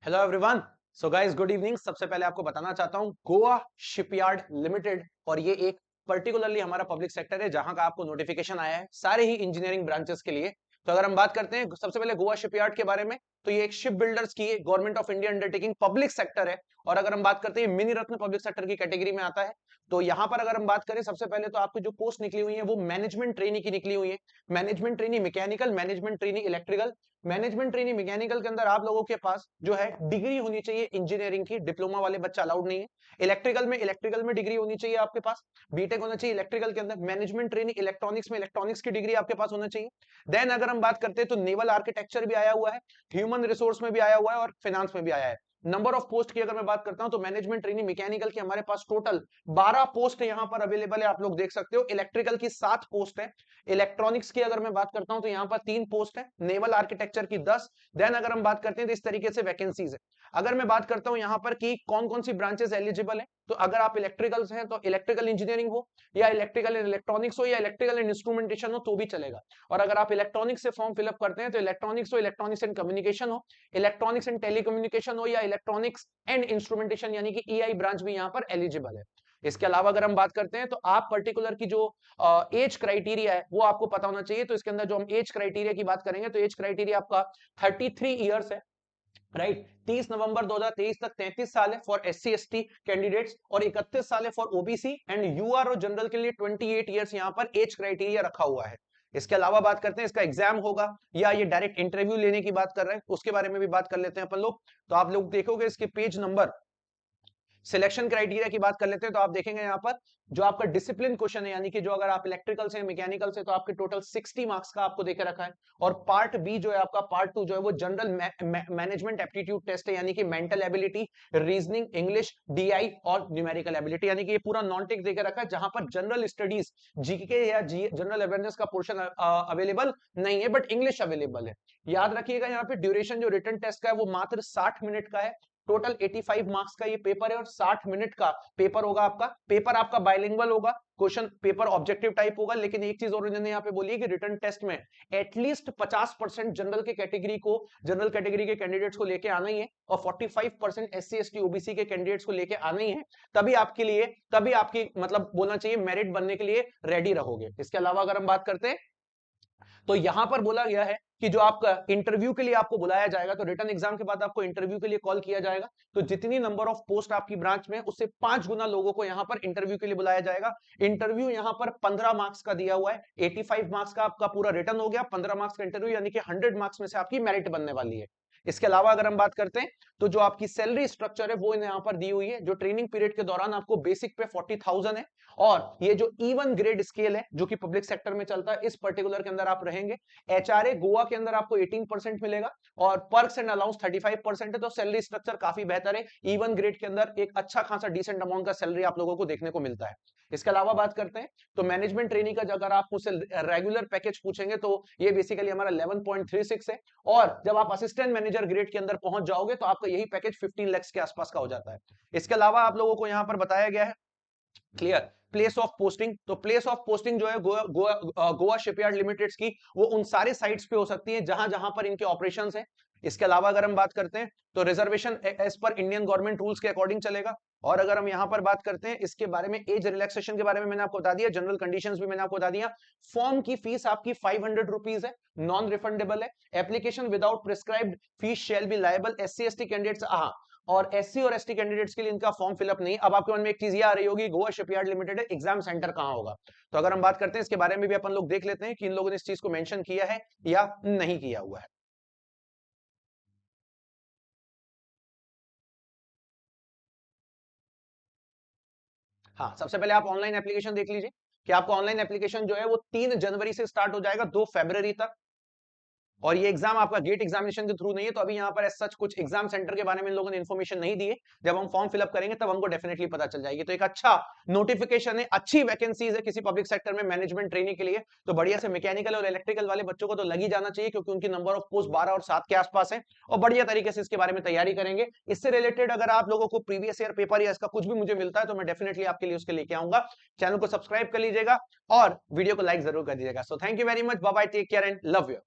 Hello everyone. So guys good evening. सबसे पहले आपको बताना चाहता हूं गोवा शिपयार्ड लिमिटेड, और ये एक पर्टिकुलरली हमारा पब्लिक सेक्टर है जहां का आपको नोटिफिकेशन आया है सारे ही इंजीनियरिंग ब्रांचेस के लिए। तो अगर हम बात करते हैं सबसे पहले गोवा शिपयार्ड के बारे में, तो ये एक शिप बिल्डर्स की government of India undertaking public sector है। और अगर हम बात करते हैं मिनी रत्न पब्लिक सेक्टर की कैटेगरी में आता है। तो यहाँ पर अगर हम बात करें सबसे पहले तो आपकी जो पोस्ट निकली हुई है वो मैनेजमेंट ट्रेनी की निकली हुई है। Management trainee mechanical, management trainee electrical. Management trainee mechanical के अंदर आप लोगों के पास जो है डिग्री होनी चाहिए इंजीनियरिंग की, डिप्लोमा वाले बच्चा अलाउड नहीं है। इलेक्ट्रिकल में डिग्री होनी चाहिए आपके पास, बीटेक होना चाहिए इलेक्ट्रिकल के अंदर। मैनेजमेंट ट्रेनी इलेक्ट्रॉनिक्स में इलेक्ट्रॉनिक्स की डिग्री आपके पास होना चाहिए। देन अगर हम बात करते हैं तो नेवल आर्किटेक्चर भी आया हुआ है, ह्यूमन रिसोर्स में भी आया हुआ है और फाइनेंस में भी आया है। नंबर ऑफ पोस्ट की अगर मैं बात करता हूं तो मैनेजमेंट ट्रेनी मैकेनिकल की हमारे पास टोटल 12 पोस्ट यहां पर अवेलेबल है, आप लोग देख सकते हो। इलेक्ट्रिकल की 7 पोस्ट है। इलेक्ट्रॉनिक्स की अगर मैं बात करता हूं तो यहां पर 3 पोस्ट है। नेवल आर्किटेक्चर की 10। देन अगर हम बात करते हैं तो इस तरीके से वैकेंसीज है। अगर मैं बात करता हूं यहां पर कि कौन कौन सी ब्रांचेस एलिजिबल है, तो अगर आप इलेक्ट्रिकल्स हैं तो इलेक्ट्रिकल इंजीनियरिंग हो या इलेक्ट्रिकल एंड इलेक्ट्रॉनिक्स हो या इलेक्ट्रिकल एंड इंस्ट्रूमेंटेशन हो तो भी चलेगा। और अगर आप इलेक्ट्रॉनिक्स से फॉर्म फिलअप करते हैं तो इलेक्ट्रॉनिक्स हो, इलेक्ट्रॉनिक्स एंड कम्युनिकेशन हो, इलेक्ट्रॉनिक्स एंड टेलीकम्युनिकेशन हो या इलेक्ट्रॉनिक्स एंड इंस्ट्रूमेंटेशन यानी कि ईआई ब्रांच भी यहां पर एलिजिबल है। इसके अलावा अगर हम बात करते हैं तो आप पर्टिकुलर की जो एज क्राइटेरिया है वो आपको पता होना चाहिए। तो इसके अंदर जो हम एज क्राइटेरिया की बात करेंगे तो एज क्राइटेरिया आपका 33 ईयर्स है, राइट। 30 नवंबर 2023 तक 33 साल है फॉर एससी एसटी कैंडिडेट्स और 31 साल है फॉर ओबीसी एंड यूआर और जनरल के लिए 28 ईयर्स यहां पर एज क्राइटेरिया रखा हुआ है। इसके अलावा बात करते हैं इसका एग्जाम होगा या ये डायरेक्ट इंटरव्यू लेने की बात कर रहे हैं, उसके बारे में भी बात कर लेते हैं अपन लोग। तो आप लोग देखोगे इसके पेज नंबर सिलेक्शन क्राइटेरिया की बात कर लेते हैं तो आप देखेंगे यहाँ पर जो आपका डिसिप्लिन क्वेश्चन है, यानी कि जो अगर आप इलेक्ट्रिकल से मैकेनिकल से तो आपके टोटल 60 मार्क्स का आपको देकर रखा है। और पार्ट बी जो है आपका पार्ट 2 जो है वो जनरल मैनेजमेंट एप्टीट्यूड टेस्ट है, यानी कि mental ability, reasoning, English, DI और न्यूमेरिकल एबिलिटी, यानी कि ये पूरा नॉन टेक देकर रखा है जहां पर जनरल स्टडीज जीके या जनरल अवेयरनेस का पोर्शन अवेलेबल नहीं है, बट इंग्लिश अवेलेबल है। याद रखिएगा यहाँ पे ड्यूरेशन जो रिटन टेस्ट का है वो मात्र 60 मिनट का है। टोटल 85 मार्क्स का ये पेपर है और 60 मिनट का पेपर होगा आपका। पेपर आपका बाइलिंगुअल होगा, क्वेश्चन पेपर ऑब्जेक्टिव टाइप होगा। लेकिन एक चीज और इन्होंने यहाँ पे बोली है कि रिटन टेस्ट में एटलीस्ट 50% जनरल कैटेगरी के कैंडिडेट्स को लेके आना ही है और 45% एससी एसटी ओबीसी के कैंडिडेट्स को लेके आना ही है। तभी आपकी मतलब बोलना चाहिए मेरिट बनने के लिए रेडी रहोगे। इसके अलावा अगर हम बात करते हैं तो यहां पर बोला गया है कि जो आपका इंटरव्यू के लिए आपको बुलाया जाएगा, तो रिटर्न एग्जाम के बाद आपको इंटरव्यू के लिए कॉल किया जाएगा। तो जितनी नंबर ऑफ पोस्ट आपकी ब्रांच में उससे 5 गुना लोगों को यहां पर इंटरव्यू के लिए बुलाया जाएगा। इंटरव्यू यहां पर 15 मार्क्स का दिया हुआ है। 85 मार्क्स का आपका पूरा रिटर्न हो गया, 15 मार्क्स का इंटरव्यू, यानी कि 100 मार्क्स में से आपकी मेरिट बनने वाली है। इसके अलावा अगर हम बात करते हैं तो जो आपकी सैलरी स्ट्रक्चर है वो यहाँ पर दी हुई है। जो ट्रेनिंग पीरियड के दौरान आपको बेसिक पे 40,000 है और ये जो E1 ग्रेड स्केल है जो कि पब्लिक सेक्टर में चलता है, इस पर्टिकुलर के अंदर आप रहेंगे। एचआरए गोवा के अंदर आपको 18% मिलेगा और पर्क्स एंड अलाउंस 35% है। तो सैलरी स्ट्रक्चर काफी बेहतर है। E1 ग्रेड के अंदर एक अच्छा खासा डिसेंट अमाउंट का सैलरी आप लोगों को देखने को मिलता है। इसके अलावा बात करते हैं तो मैनेजमेंट ट्रेनिंग का अगर आप मुझसे रेगुलर पैकेज पूछेंगे तो ये बेसिकली हमारा 11.36 है। और जब आप असिस्टेंट मैनेजर ग्रेड के अंदर पहुंच जाओगे तो आपका यही पैकेज 15 लाख के आसपास का हो जाता है। इसके अलावा आप लोगों को यहां पर बताया गया है क्लियर प्लेस ऑफ पोस्टिंग। तो प्लेस ऑफ पोस्टिंग जो है गोवा शिपयार्ड लिमिटेड की वो उन सारे साइट्स पे हो सकती है जहां जहां पर इनके ऑपरेशंस हैं। इसके अलावा अगर हम बात करते हैं तो reservation as per Indian government rules के अकॉर्डिंग चलेगा। और अगर हम यहां पर बात करते हैं इसके बारे में, एज रिलैक्सेशन के बारे में मैंने आपको बता दिया, जनरल कंडीशंस भी मैंने आपको बता दिया। फॉर्म की फीस आपकी 500 रुपीज है, नॉन रिफंडेबल है। Application without prescribed fees shall be liable SC ST candidates. और एससी और एसटी कैंडिडेट्स के लिए इनका फॉर्म फिलअप नहीं। अब आपके मन में एक चीज ये आ रही होगी Goa shipyard limited exam centre कहां होगा। तो अगर हम बात करते हैं इसके बारे में भी अपन लोग देख लेते हैं कि इन लोगों ने इस चीज को मेंशन किया है या नहीं किया हुआ है। हाँ, सबसे पहले आप ऑनलाइन एप्लीकेशन देख लीजिए कि आपका ऑनलाइन एप्लीकेशन जो है वो 3 जनवरी से स्टार्ट हो जाएगा 2 फरवरी तक। और ये एग्जाम आपका गेट एग्जामिनेशन के थ्रू नहीं है, तो अभी यहाँ पर सच कुछ एग्जाम सेंटर के बारे में इन लोगों ने इन्फॉर्मेशन नहीं दी है। जब हम फॉर्म फिलअप करेंगे तब हमको डेफिनेटली पता चल जाएगी। तो एक अच्छा नोटिफिकेशन है, अच्छी वैकेंसीज है किसी पब्लिक सेक्टर में मैनेजमेंट ट्रेनिंग के लिए। तो बढ़िया से मैकेनिकल और इलेक्ट्रिकल वाले बच्चों को तो लग ही जाना चाहिए क्योंकि उनकी नंबर ऑफ पोस्ट 12 और 7 के आसपास है। और बढ़िया तरीके से इसके बारे में तैयारी करेंगे। इससे रिलेटेड अगर आप लोगों को प्रीवियस ईयर पेपर या इसका कुछ भी मुझे मिलता है तो मैं डेफिनेटली आपके लिए उसके लेके आऊंगा। चैनल को सब्सक्राइब कर लीजिएगा और वीडियो को लाइक जरूर कर दीजिएगा। So thank you very much, bye bye, take care and love you.